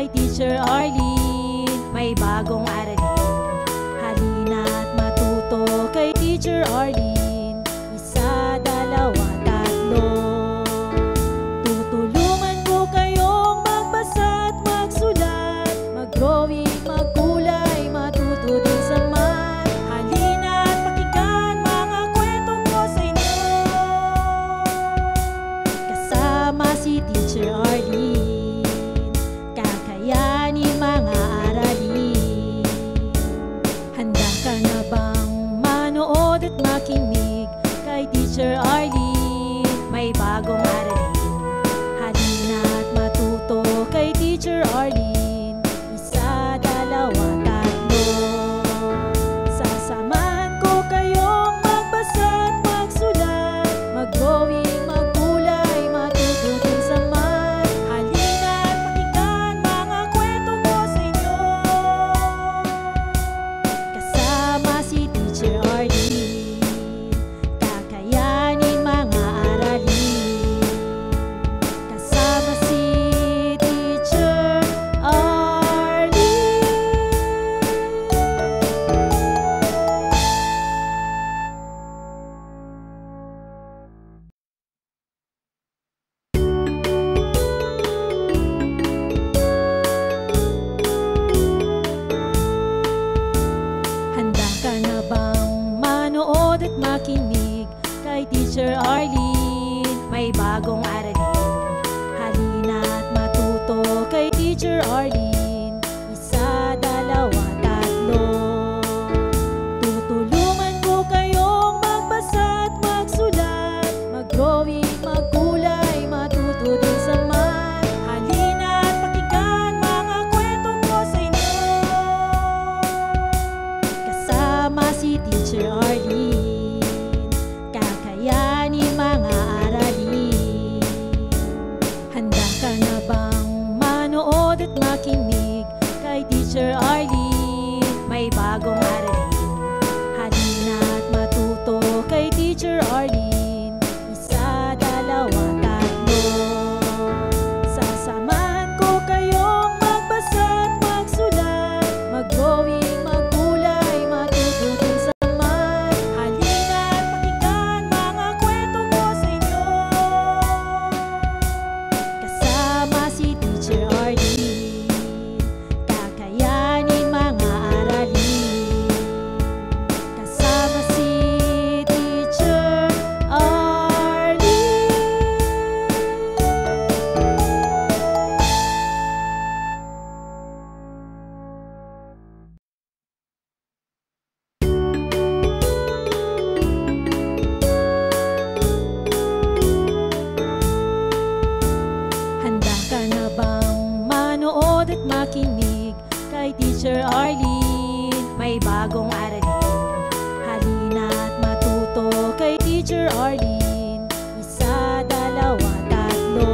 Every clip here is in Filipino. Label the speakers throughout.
Speaker 1: kay Teacher Arlene. May bagong aralin, halina't matuto kay Teacher Arlene. Isa, dalawa, tatlo. Tutulungan ko kayong magbasa at magsulat, mag-drawing, magkulay, matuto din sa math. Halina't pakinggan mga kwento ko sa inyo, kasama si Teacher Arlene. Kakayanin mga aralin. Handa ka na bang manood at makinig kay Teacher Arlene? May bagong aralin, halina't matuto kay Teacher Arlene. Isa, dalawa, tatlo. Sasamahan ko kayong magbasa at magsulat, mag-drawing, magkulay, matuto din sa math. Halina't pakinggan mga kwento ko sa inyo, kasama si Teacher Arlene. Kakayanin mga aralin, kasama si Teacher Arlene. Handa ka na bang manood at makinig kay Teacher Arlene? May bagong aralin, halina't matuto kay Teacher Arlene. Isa, dalawa, tatlo. Tutulungan ko kayong magbasa at magsulat, mag-drawing, magkulay, matuto din sa math. Halina't pakinggan mga kwento ko sa inyo, kasama si Teacher Arlene. Kakayanin mga aralin. Handa ka na bang manood at makinig kay Teacher Arlene? May bagong aralin, halina't matuto kay Teacher Arlene. Isa, dalawa, tatlo. Sasamahan ko kayong magbasa at magsulat, mag-drawing, magkulay, matuto din sa math. Halina't pakinggan mga kwento ko sa inyo, kasama si Teacher Arlene. Kakayanin mga aralin, kasama si Teacher Arlene. Handa ka na bang manood at makinig kay Teacher Arlene? May bagong aralin, halina't matuto kay Teacher Arlene. Isa, dalawa, tatlo.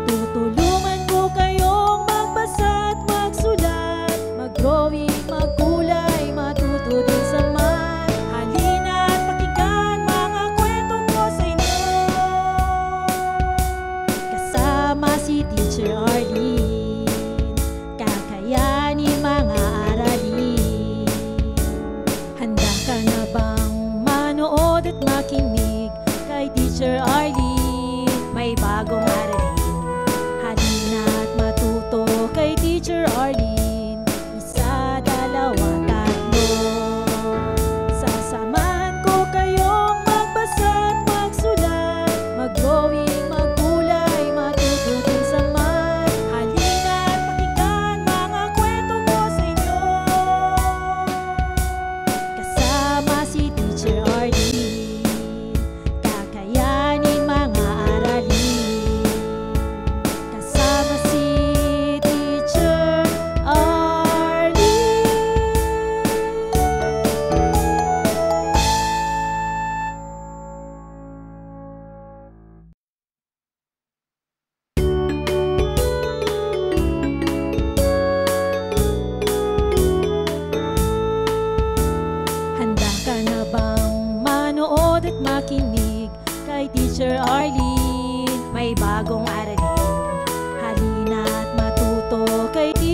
Speaker 1: Tutulungan ko kayong magbasa at magsulat, mag-drawing, magkulay, matuto din sa math. Halina't pakinggan mga kwento ko sa inyo, kasama si Teacher Arlene. Kakayanin mga aralin. Handa ka na bang manood at makinig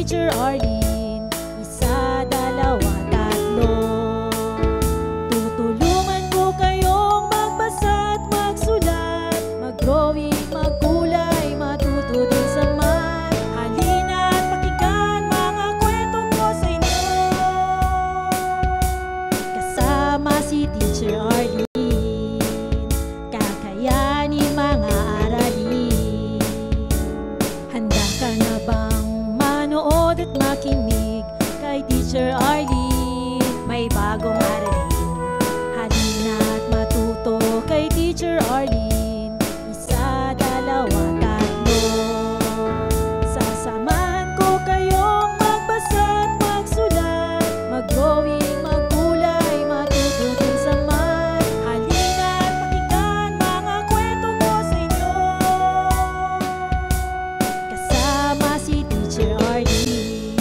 Speaker 1: Teacher Arlene. Isa, dalawa, tatlo. Tutulungan ko kayong magbasa at magsulat, mag-drawing, magkulay, matuto din sa math. Halina at pakinggan mga kwento ko sa inyo. Kasama si Teacher Arlene, kakayanin mga aralin. Handa ka na bang manood at makinig kay Teacher Arlene? May bagong aralin. Halina at matuto kay Teacher Arlene. Isa, dalawa, tatlo. Sasamahan ko kayong magbasa at magsulat, mag-drawing, magkulay, matuto din sa math. Halina at pakinggan mga kwento ko sa inyo. Kasama si Teacher Arlene,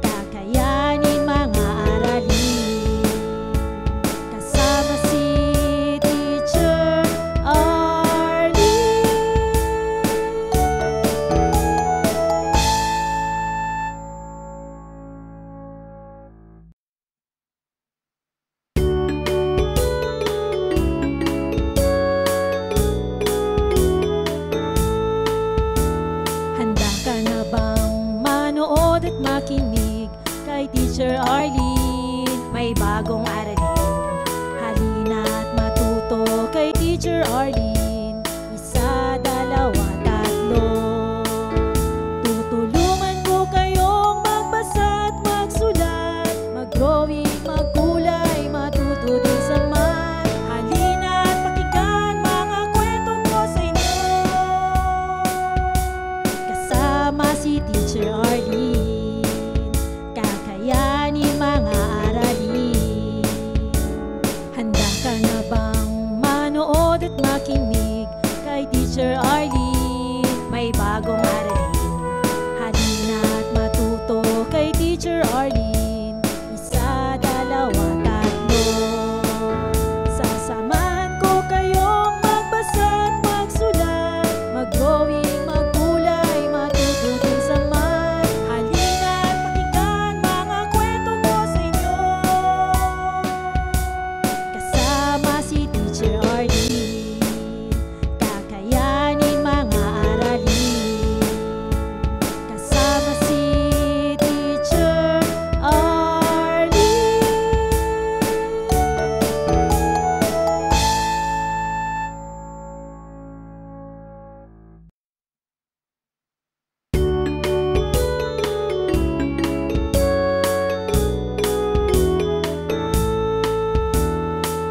Speaker 1: kakayanin mga aralin. Kasama si Teacher Arlene. Handa ka na bang manood at makinig kay Teacher Arlene? May bagong aralin. Halina at matuto kay Teacher Arlene. Isa, dalawa, tatlo. Tutulungan ko kayong magbasa at magsulat, mag-drawing, magkulay, matuto din sa math. Halina at pakinggan mga kwento ko sa inyo. Kasama si Teacher Arlene, kakayanin mga aralin. Handa ka na bang manood at makinig kay Teacher Arlene? May bagong aralin. Halina at matuto kay Teacher Arlene. Isa, dalawa, tatlo. Sasamahan ko kayong magbasa at magsulat, mag-drawing, magkulay, matuto din sa math. Halina at pakinggan mga kwento ko sa inyo. Kasama si Teacher Arlene, kakayanin mga aralin. Kasama si Teacher Arlene.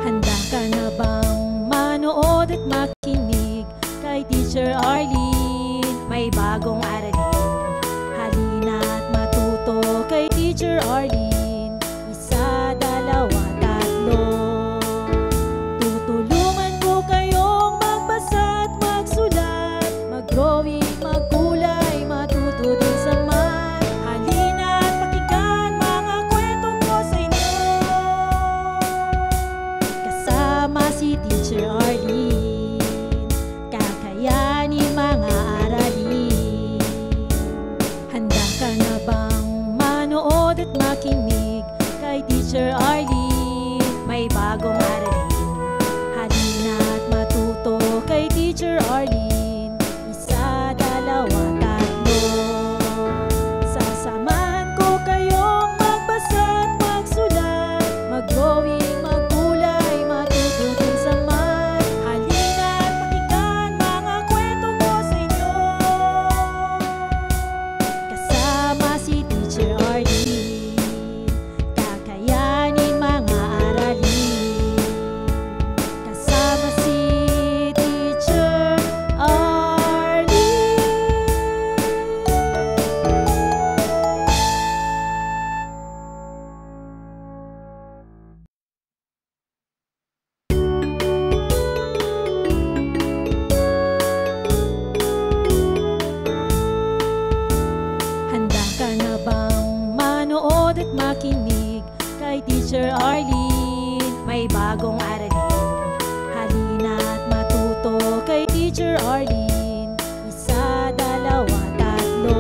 Speaker 1: Handa ka na bang manood at makinig kay Teacher Arlene? May bagong aralin. Halina at matuto kay Teacher Arlene. Isa, dalawa, tatlo. Tutulungan ko kayong magbasa at magsulat, mag-drawing, magkulay, matuto din sa math. Halina at pakinggan mga kwento ko sa inyo. Kasama si Teacher Arlene, kakayanin mga aralin. Handa ka na bang manood at makinig kay Teacher Arlene? May bagong aralin. Halina at matuto kay Teacher Arlene. Isa, dalawa, tatlo. Sasamahan ko kayong magbasa at magsulat, mag-drawing, magkulay, matuto din sa math. Halina at pakinggan mga kwento ko sa inyo. Kasama si Teacher Arlene, kakayanin mga aralin. Kasama si Teacher Arlene. Handa ka na bang manood at makinig kay Teacher Arlene? May bagong aralin. Halina at matuto kay Teacher Arlene. Isa, dalawa, tatlo.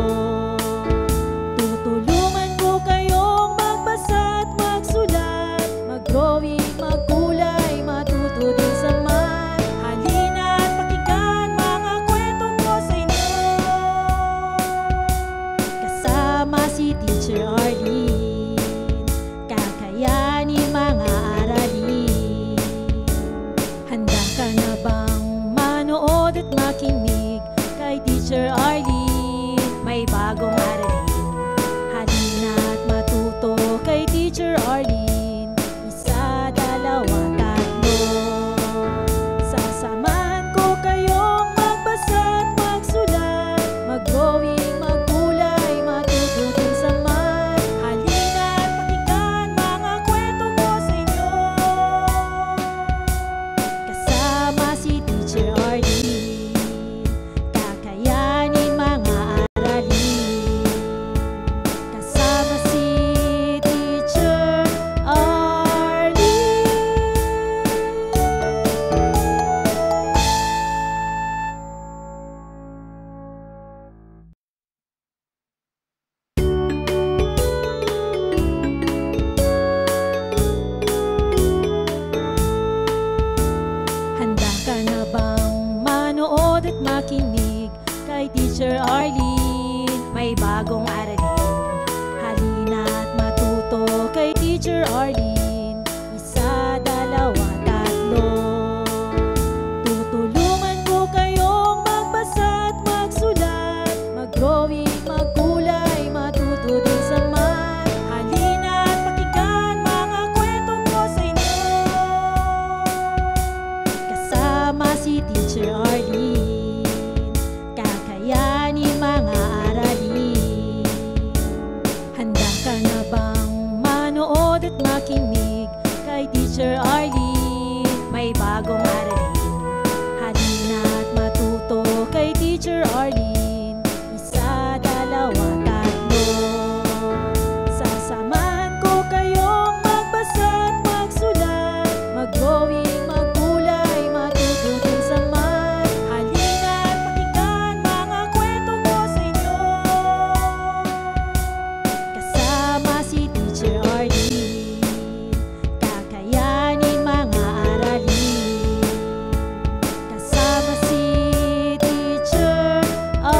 Speaker 1: bagong aralin. Halina't matuto kay Teacher Arlene. Isa, dalawa, tatlo. Sasamahan ko kayong magbasa't magsulat, mag-drawing, maggulay, matuto din sa math. Halina't pakinggan mga kwento ko sa inyo. Kasama si Teacher Arlene, kakayanin mga aralin. Kasama si Teacher Arlene. Handa ka na bang manood at makinig kay Teacher Arlene? May bagong aralin. Halina't matuto kay Teacher Arlene. Isa, dalawa, tatlo. Tutulungan ko kayong magbasa at magsulat, mag-drawing, magkulay, matuto din sa math. Halina't pakinggan mga kwento ko sa inyo. Kasama si Teacher Arlene, kakayanin mga aralin. Handa ka na bang manood at makinig kay Teacher Arlene? May bagong aralin. Halina't matuto kay Teacher Arlene. Isa, dalawa, tatlo. Sasamahan ko kayong magbasa at magsulat, mag-drawing, magkulay, matuto din sa math. Halina't pakinggan mga kwento ko sa inyo. Kasama si Teacher Arlene, kakayanin mga aralin. Kasama si Teacher Arlene.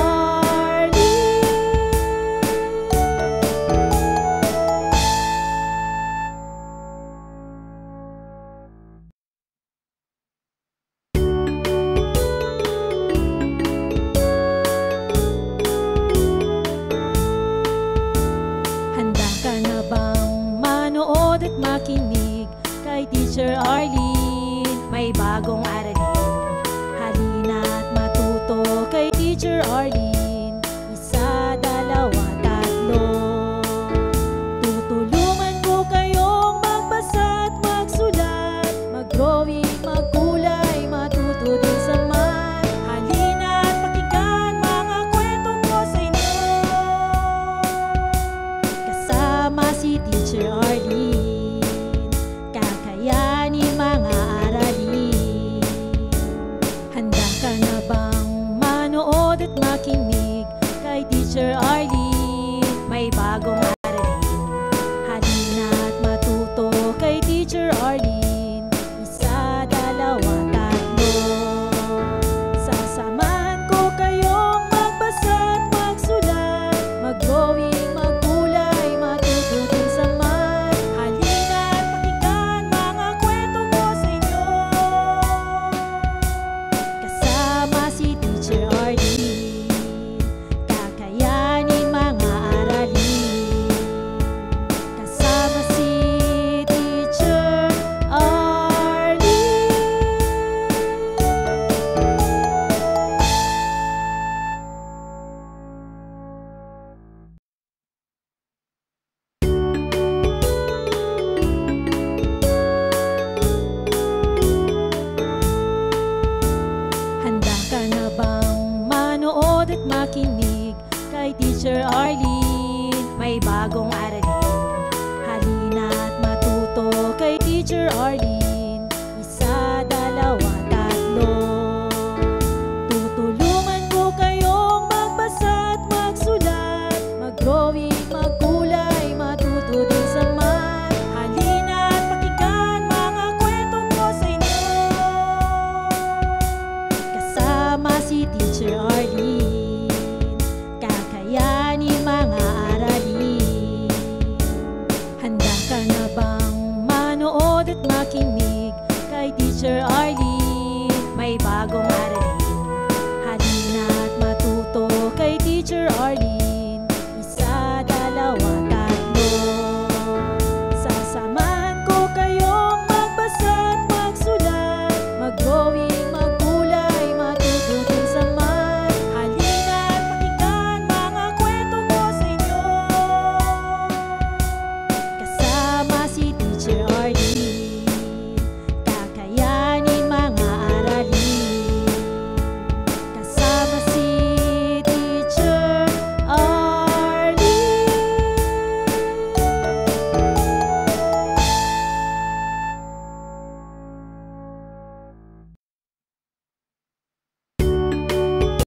Speaker 1: Handa ka na bang manood at makinig kay Teacher Arlene? May bagong aralin. Halina't matuto kay Teacher Arlene. Isa, dalawa, tatlo. Tutulungan ko kayong magbasa at magsulat, mag-drawing, magkulay, matuto din sa math. Halina't pakinggan mga kwento ko sa inyo. Kasama si Teacher Arlene, kakayanin mga aralin. Handa ka na bang manood at makinig kay Teacher Arlene? May bagong aralin. Halina't matuto kay Teacher Arlene. Isa, dalawa, tatlo. Sasamahan ko kayong magbasa at magsulat, mag-drawing, magkulay, matuto din sa math. Halina't pakinggan mga kwento ko sa inyo. Kasama si Teacher Arlene, kakayanin mga aralin. Kasama si Teacher Arlene. Handa ka na bang manood at makinig kay Teacher Arlene? May bagong aralin. Halina't matuto kay Teacher Arlene.